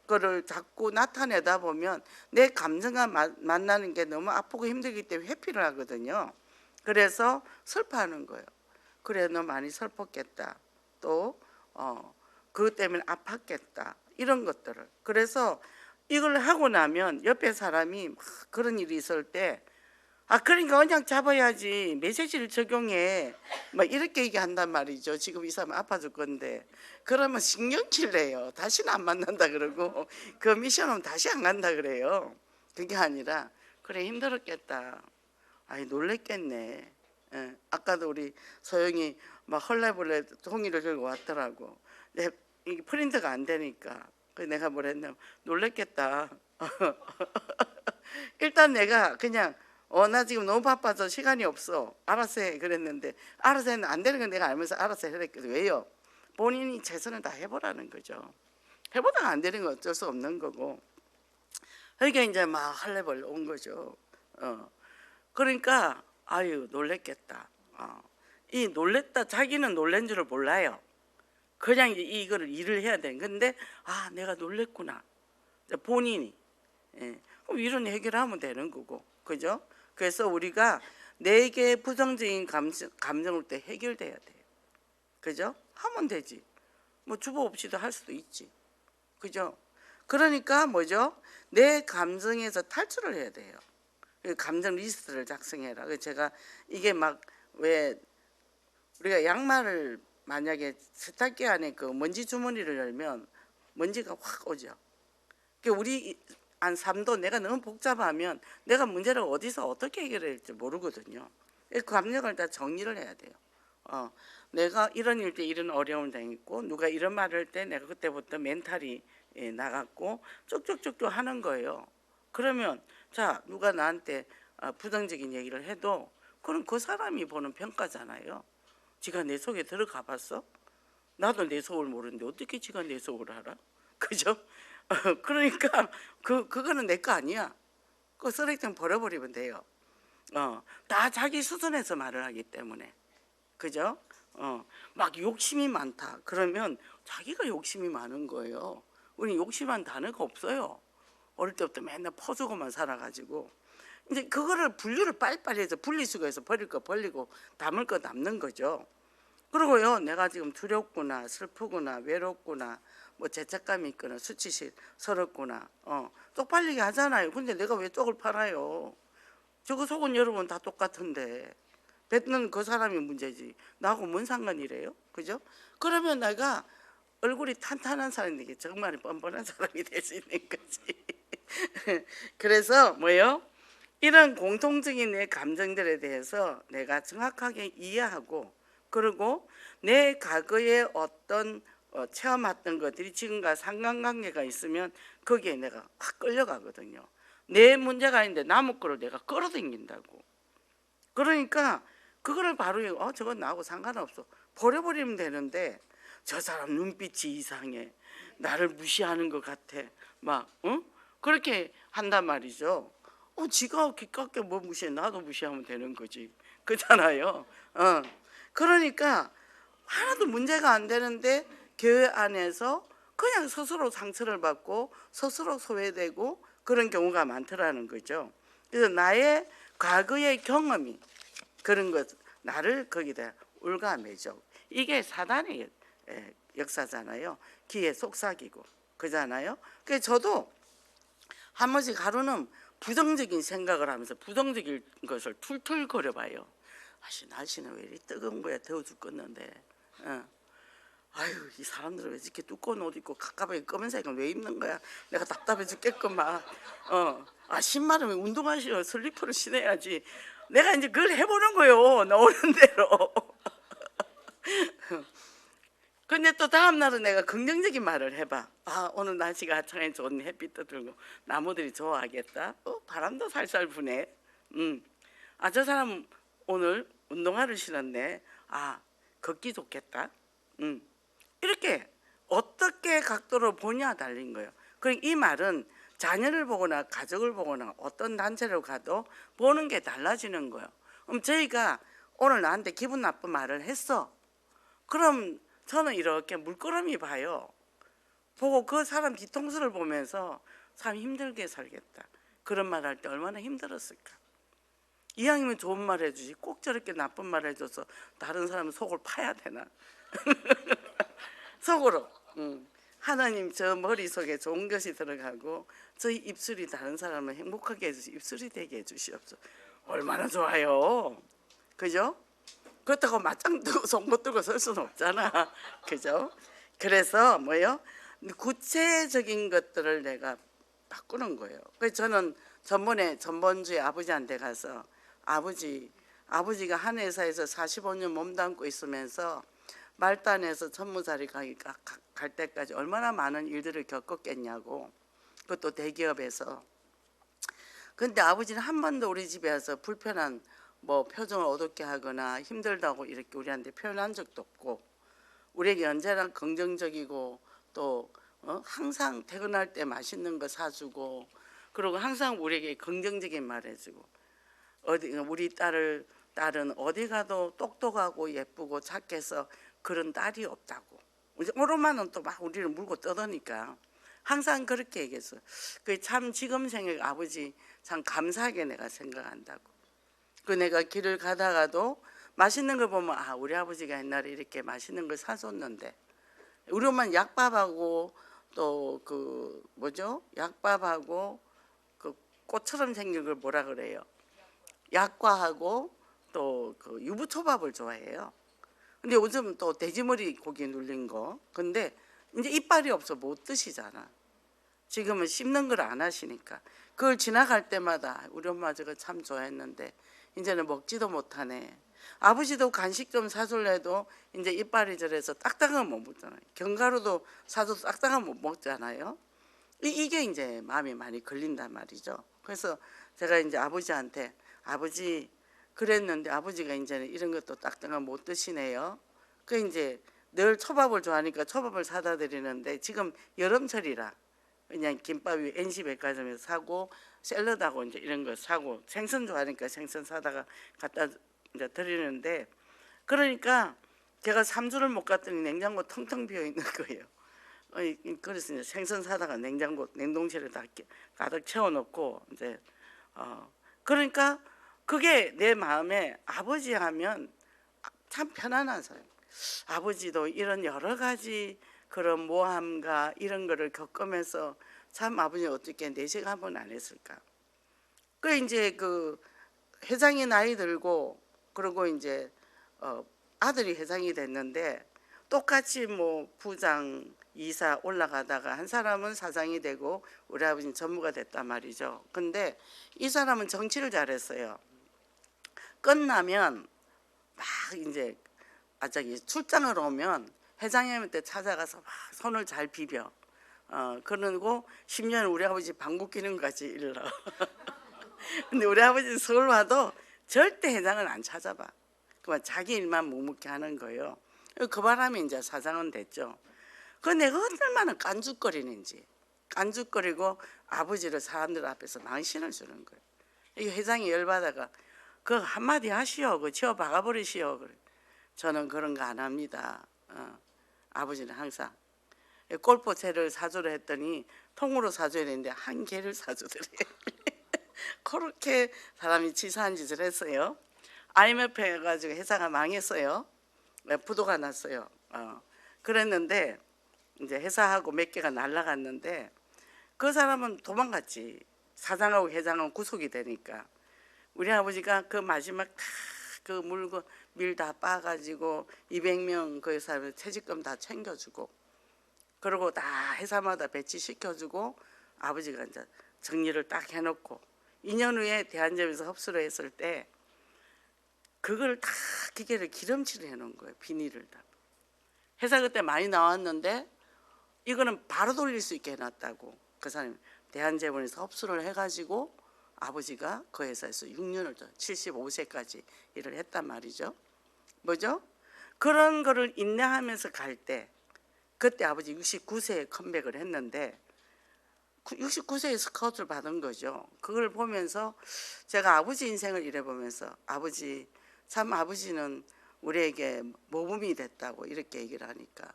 거를 자꾸 나타내다 보면 내 감정과 만나는 게 너무 아프고 힘들기 때문에 회피를 하거든요. 그래서 슬퍼하는 거예요. 그래, 너 많이 슬펐겠다. 또 그것 때문에 아팠겠다. 이런 것들을. 그래서 이걸 하고 나면 옆에 사람이 막 그런 일이 있을 때 그러니까 그냥 잡아야지. 메시지를 적용해. 막 이렇게 얘기한단 말이죠. 지금 이 사람 아파 죽건데. 그러면 신경질 내요. 다시는 안 만난다 그러고 그 미션은 다시 안 간다 그래요. 그게 아니라 그래 힘들었겠다. 아이 놀랬겠네. 아까도 우리 소영이 막 헐레벌레 종이를 들고 왔더라고. 이게 프린트가 안 되니까. 그래서 내가 뭐랬냐면 놀랬겠다. 일단 내가 그냥 나 지금 너무 바빠서 시간이 없어. 알아서 해. 그랬는데 알아서 했는데 안 되는 건 내가 알면서 알아서 해랬거든. 왜요? 본인이 최선을 다 해보라는 거죠. 해보다가 안 되는 건 어쩔 수 없는 거고. 그러니까 이제 막 할래벌 온 거죠. 그러니까 아유 놀랬겠다. 이 놀랬다 자기는 놀란 줄을 몰라요. 그냥 이거를 일을 해야 되는 건데 내가 놀랬구나. 본인이. 그럼 이런 해결하면 되는 거고. 그죠? 그래서 우리가 내게 부정적인 감정을 때 해결돼야 돼요. 그죠? 하면 되지. 뭐 주보 없이도 할 수도 있지. 그죠? 그러니까 뭐죠? 내 감정에서 탈출을 해야 돼요. 감정 리스트를 작성해라. 그래서 제가 이게 막 왜 우리가 양말을 만약에 세탁기 안에 그 먼지 주머니를 열면 먼지가 확 오죠. 우리 안 삶도 내가 너무 복잡하면 내가 문제를 어디서 어떻게 해결해야 할지 모르거든요. 그 감정을 다 정리를 해야 돼요. 내가 이런 일 때 이런 어려움을 당했고 누가 이런 말을 할 때 내가 그때부터 멘탈이 나갔고 쭉쭉쭉쭉 하는 거예요. 그러면 자 누가 나한테 부정적인 얘기를 해도 그럼 그 사람이 보는 평가잖아요. 지가 내 속에 들어가 봤어? 나도 내 속을 모르는데 어떻게 지가 내 속을 알아? 그죠? 그러니까 그거는 내 거 아니야. 그 쓰레기통 버려버리면 돼요. 다 자기 수준에서 말을 하기 때문에. 그죠? 막 욕심이 많다. 그러면 자기가 욕심이 많은 거예요. 우리 욕심한 단어가 없어요. 어릴 때부터 맨날 퍼주고만 살아가지고. 이제 그거를 분류를 빨리빨리 해서 분리수거해서 버릴 거 벌리고 담을 거 담는 거죠. 그리고요, 내가 지금 두렵구나, 슬프구나, 외롭구나, 뭐 죄책감이 있거나 수치스럽구나, 쪽팔리게 하잖아요. 근데 내가 왜 쪽을 팔아요? 저거 속은 여러분 다 똑같은데 뱉는 그 사람이 문제지 나하고 뭔 상관이래요? 그죠? 그러면 내가 얼굴이 탄탄한 사람이 되게 정말 뻔뻔한 사람이 될 수 있는 거지. 그래서 뭐예요? 이런 공통적인 내 감정들에 대해서 내가 정확하게 이해하고 그리고 내 과거에 어떤 체험했던 것들이 지금과 상관관계가 있으면 거기에 내가 확 끌려가거든요. 내 문제가 아닌데 남의 거를 내가 끌어당긴다고. 그러니까 그거를 바로 저건 나하고 상관없어 버려버리면 되는데 저 사람 눈빛이 이상해 나를 무시하는 것 같아 막 그렇게 한단 말이죠. 지가 기껏게 뭐 무시해 나도 무시하면 되는 거지 그렇잖아요. 그러니까 하나도 문제가 안 되는데 교회 안에서 그냥 스스로 상처를 받고 스스로 소외되고 그런 경우가 많더라는 거죠. 그래서 나의 과거의 경험이 그런 것 나를 거기다 울가매죠. 이게 사단의 역사잖아요. 기에 속삭이고 그잖아요. 그래서 저도 한 번씩 하루는 부정적인 생각을 하면서 부정적인 것을 툴툴 거려봐요. 날씨는 왜 이리 뜨거운 거야 더워 죽겠는데 아유 이 사람들은 왜 이렇게 두꺼운 옷 입고 갑갑하게 검은색은 왜 입는 거야 내가 답답해 죽겠구만. 신발은 왜 운동화 신어 슬리퍼를 신어야지. 내가 이제 그걸 해보는 거예요 나오는 대로. 근데 또 다음 날은 내가 긍정적인 말을 해봐. 아, 오늘 날씨가 하찮게 좋은 햇빛도 들고 나무들이 좋아하겠다. 바람도 살살 부네. 아, 저 사람 오늘 운동화를 신었네. 아, 걷기 좋겠다. 이렇게 어떻게 각도로 보냐 달린 거예요. 그러니까 이 말은 자녀를 보거나 가족을 보거나 어떤 단체를 가도 보는 게 달라지는 거예요. 그럼 저희가 오늘 나한테 기분 나쁜 말을 했어. 그럼 저는 이렇게 물끄러미 봐요. 보고 그 사람 뒤통수를 보면서 참 힘들게 살겠다. 그런 말 할 때 얼마나 힘들었을까. 이왕이면 좋은 말 해주지 꼭 저렇게 나쁜 말 해줘서 다른 사람 속을 파야 되나. 속으로 하나님 저 머릿속에 좋은 것이 들어가고 저희 입술이 다른 사람을 행복하게 해주시 입술이 되게 해주시옵소서. 얼마나 좋아요. 그죠? 그렇다고 맞짱 뜨고 손못 들고 설 수는 없잖아. 그죠? 그래서 뭐요? 구체적인 것들을 내가 바꾸는 거예요. 그래서 저는 전번주에 아버지한테 가서 아버지가 한 회사에서 45년 몸담고 있으면서 말단에서 전무자리 갈 때까지 얼마나 많은 일들을 겪었겠냐고. 그것도 대기업에서. 근데 아버지는 한 번도 우리 집에 와서 불편한 뭐 표정을 어둡게 하거나 힘들다고 이렇게 우리한테 표현한 적도 없고, 우리에게 언제나 긍정적이고 또 항상 퇴근할 때 맛있는 거 사주고, 그리고 항상 우리에게 긍정적인 말 해주고, 우리 딸은 어디 가도 똑똑하고 예쁘고 착해서 그런 딸이 없다고. 오로만은 또 막 우리를 물고 떠드니까 항상 그렇게 얘기했어. 그 참 지금 생각 아버지 참 감사하게 내가 생각한다고. 그 내가 길을 가다가도 맛있는 걸 보면 아, 우리 아버지가 옛날에 이렇게 맛있는 걸 사줬는데, 우리 엄마는 약밥하고 또 그 뭐죠? 약밥하고 그 꽃처럼 생긴 걸 뭐라 그래요? 약과하고 또 그 유부초밥을 좋아해요. 근데 요즘 또 돼지머리 고기 눌린 거. 근데 이제 이빨이 없어 못 드시잖아. 지금은 씹는 걸 안 하시니까. 그걸 지나갈 때마다 우리 엄마 저거 참 좋아했는데 이제는 먹지도 못하네. 아버지도 간식 좀 사줄래도 이제 이빨이 저래서 딱딱한 거 못 먹잖아요. 견과류도 사줘도 딱딱한 거 못 먹잖아요. 이게 이제 마음이 많이 걸린단 말이죠. 그래서 제가 이제 아버지한테 아버지 그랬는데 아버지가 이제는 이런 것도 딱딱한 못 드시네요. 그 이제 늘 초밥을 좋아하니까 초밥을 사다 드리는데 지금 여름철이라 그냥 김밥 위 NC백화점에서 사고 샐러드하고 이제 이런 거 사고 생선 좋아하니까 생선 사다가 갖다 이제 드리는데, 그러니까 제가 3주를 못 갔더니 냉장고 텅텅 비어 있는 거예요. 그래서 이제 생선 사다가 냉동실에 다 가득 채워놓고 이제 그러니까 그게 내 마음에 아버지 하면 참 편안한 사람. 아버지도 이런 여러 가지 그런 모함과 이런 거를 겪으면서 참 아버지 어떻게 내색 한번 안 했을까. 그 이제 그 회장이 나이 들고 그리고 이제 아들이 회장이 됐는데 똑같이 뭐 부장 이사 올라가다가 한 사람은 사장이 되고 우리 아버지는 전무가 됐단 말이죠. 근데 이 사람은 정치를 잘했어요. 끝나면 막 이제 저기 출장을 오면 회장님한테 찾아가서 막 손을 잘 비벼. 그러고 10년 우리 아버지 방귀 뀌는 것까지 일러. 근데 우리 아버지는 서울 와도 절대 회장을 안 찾아봐. 그만 자기 일만 묵묵히 하는 거예요. 그 바람에 이제 사장은 됐죠. 그 내가 얼마나 깐죽거리는지. 깐죽거리고 아버지를 사람들 앞에서 망신을 주는 거예요. 이 회장이 열받아가 그 한마디 하시오. 그 치워 박아버리시오. 그래. 저는 그런 거 안 합니다. 아버지는 항상 골프채를 사주려 했더니 통으로 사줘야 되는데 한 개를 사주더래요. 그렇게 사람이 치사한 짓을 했어요. IMF 해가지고 회사가 망했어요. 부도가 났어요. 그랬는데 이제 회사하고 몇 개가 날라갔는데 그 사람은 도망갔지. 사장하고 회장은 구속이 되니까. 우리 아버지가 그 마지막 다 그 물건 밀 다 빠가지고 200명 그 사람 퇴직금 다 챙겨주고 그리고 다 회사마다 배치시켜주고 아버지가 이제 정리를 딱 해놓고 2년 후에 대한제에서 흡수를 했을 때 그걸 다 기계를 기름칠을 해놓은 거예요. 비닐을 다. 회사 그때 많이 나왔는데 이거는 바로 돌릴 수 있게 해놨다고 그 사람이 대한제본에서 흡수를 해가지고 아버지가 그 회사에서 6년을 더 75세까지 일을 했단 말이죠. 뭐죠? 그런 거를 인내하면서 갈 때 그때 아버지 69세에 컴백을 했는데 69세에 스카우트를 받은 거죠. 그걸 보면서 제가 아버지 인생을 이래보면서 아버지 참 아버지는 우리에게 모범이 됐다고 이렇게 얘기를 하니까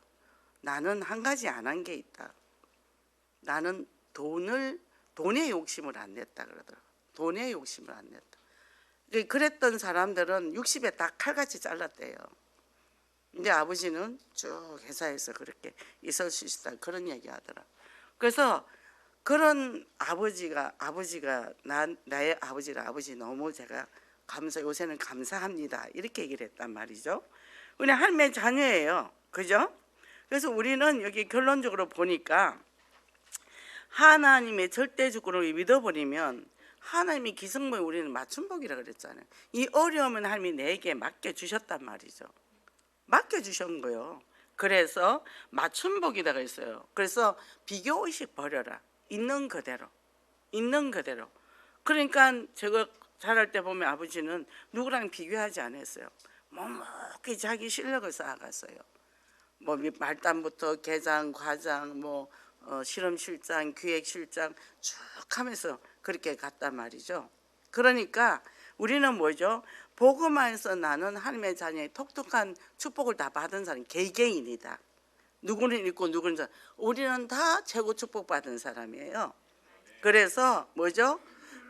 나는 한 가지 안 한 게 있다. 나는 돈에 욕심을 안 냈다 그러더라고요. 돈에 욕심을 안 냈다. 그랬던 사람들은 60에 다 칼같이 잘랐대요. 근데 아버지는 쭉 회사에서 그렇게 있을 수 있다 그런 얘기 하더라. 그래서 그런 아버지가 나의 아버지라 아버지 너무 제가 요새는 감사합니다 이렇게 얘기를 했단 말이죠. 우리 할매 자녀예요. 그죠? 그래서 우리는 여기 결론적으로 보니까 하나님의 절대주권을 믿어버리면 하나님이 기성모에 우리는 맞춤복이라 그랬잖아요. 이 어려움은 하나님이 내게 맡겨주셨단 말이죠. 맡겨주신 거예요. 그래서 맞춤복이다 그랬어요. 그래서 비교의식 버려라. 있는 그대로. 그러니까 제가 자랄 때 보면 아버지는 누구랑 비교하지 않았어요. 묵묵히 자기 실력을 쌓아갔어요. 뭐 말단부터 계장, 과장, 실험실장, 기획실장 쭉 하면서 그렇게 갔단 말이죠. 그러니까 우리는 뭐죠? 복음 안에서 나는 하나님의 자녀의 독특한 축복을 다 받은 사람, 개개인이다. 누구는 있고 누구는 자. 우리는 다 최고 축복받은 사람이에요. 그래서 뭐죠?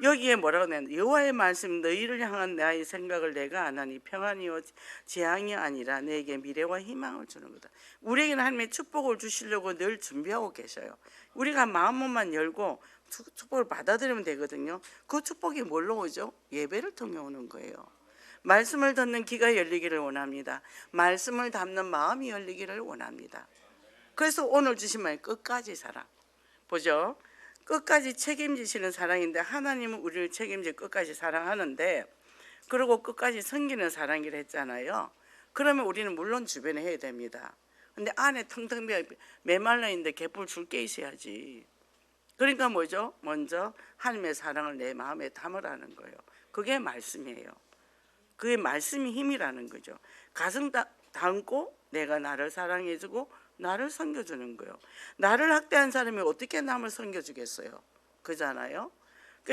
여기에 뭐라고 내는 여호와의 말씀 너희를 향한 나의 생각을 내가 안 하니 평안이요 재앙이 아니라 내게 미래와 희망을 주는 거다. 우리에게는 하나님의 축복을 주시려고 늘 준비하고 계셔요. 우리가 마음만 열고 축복을 받아들이면 되거든요. 그 축복이 뭘로 오죠? 예배를 통해 오는 거예요. 말씀을 듣는 귀가 열리기를 원합니다. 말씀을 담는 마음이 열리기를 원합니다. 그래서 오늘 주신 말 끝까지 사랑. 보죠? 끝까지 책임지시는 사랑인데 하나님은 우리를 책임져 끝까지 사랑하는데 그리고 끝까지 섬기는 사랑이라 했잖아요. 그러면 우리는 물론 주변에 해야 됩니다. 근데 안에 텅텅 메말라 있는데 개뿔 줄 게 있어야지. 그러니까 뭐죠? 먼저 하나님의 사랑을 내 마음에 담으라는 거예요. 그게 말씀이에요. 그게 말씀이 힘이라는 거죠. 가슴 담고 내가 나를 사랑해주고 나를 섬겨주는 거예요. 나를 학대한 사람이 어떻게 남을 섬겨주겠어요? 그잖아요.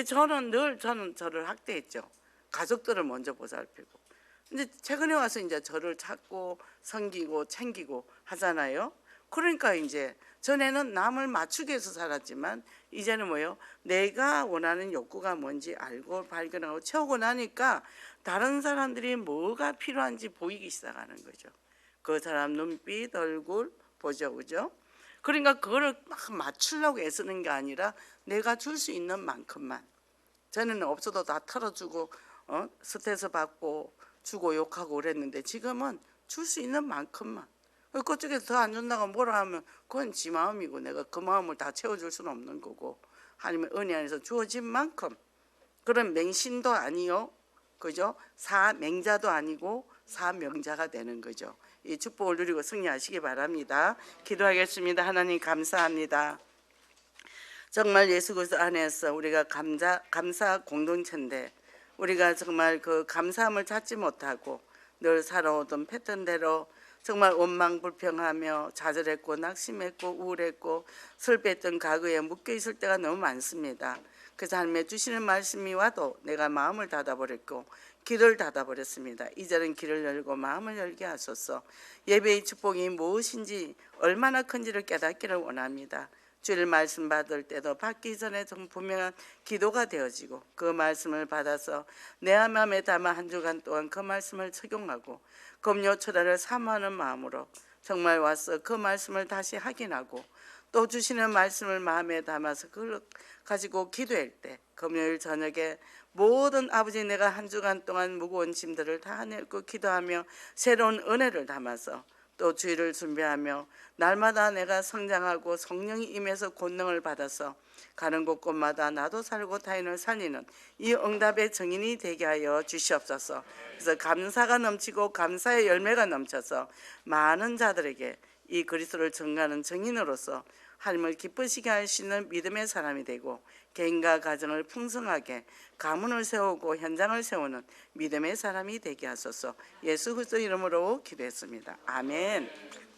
저는 늘 저를 학대했죠. 가족들을 먼저 보살피고. 근데 최근에 와서 이제 저를 찾고 섬기고 챙기고 하잖아요. 그러니까 이제 전에는 남을 맞추기 위해서 살았지만 이제는 뭐예요? 내가 원하는 욕구가 뭔지 알고 발견하고 채우고 나니까 다른 사람들이 뭐가 필요한지 보이기 시작하는 거죠. 그 사람 눈빛, 얼굴 보죠, 그죠? 그러니까 그거를 막 맞추려고 애쓰는 게 아니라 내가 줄 수 있는 만큼만. 전에는 없어도 다 털어주고 스트레스 받고 주고 욕하고 그랬는데 지금은 줄 수 있는 만큼만. 그쪽에서 더 안 준다고 뭐라 하면 그건 지 마음이고 내가 그 마음을 다 채워줄 수는 없는 거고 하나님의 은혜 안에서 주어진 만큼. 그런 맹신도 아니요, 그죠? 사맹자도 아니고 사명자가 되는 거죠. 이 축복을 누리고 승리하시기 바랍니다. 기도하겠습니다. 하나님 감사합니다. 정말 예수 그리스도 안에서 우리가 감사 공동체인데 우리가 정말 그 감사함을 찾지 못하고 늘 살아오던 패턴대로 정말 원망 불평하며 좌절했고 낙심했고 우울했고 슬펐던 과거에 묶여 있을 때가 너무 많습니다. 그래서 하나님의 주시는 말씀이 와도 내가 마음을 닫아버렸고 길을 닫아버렸습니다. 이제는 길을 열고 마음을 열게 하소서. 예배의 축복이 무엇인지 얼마나 큰지를 깨닫기를 원합니다. 주일 말씀 받을 때도 받기 전에 좀 분명한 기도가 되어지고 그 말씀을 받아서 내 마음에 담아 한 주간 동안 그 말씀을 적용하고 금요초라를 사모하는 마음으로 정말 와서 그 말씀을 다시 확인하고 또 주시는 말씀을 마음에 담아서 그걸 가지고 기도할 때 금요일 저녁에 모든 아버지 내가 한 주간 동안 무거운 짐들을 다 내고 기도하며 새로운 은혜를 담아서 또 주일을 준비하며 날마다 내가 성장하고 성령이 임해서 권능을 받아서 가는 곳곳마다 나도 살고 타인을 살리는 이 응답의 증인이 되게 하여 주시옵소서. 그래서 감사가 넘치고 감사의 열매가 넘쳐서 많은 자들에게 이 그리스도를 전가하는 증인으로서 하나님을 기쁘시게 하시는 믿음의 사람이 되고 개인과 가정을 풍성하게 가문을 세우고 현장을 세우는 믿음의 사람이 되게 하소서. 예수 그리스도 이름으로 기도했습니다. 아멘.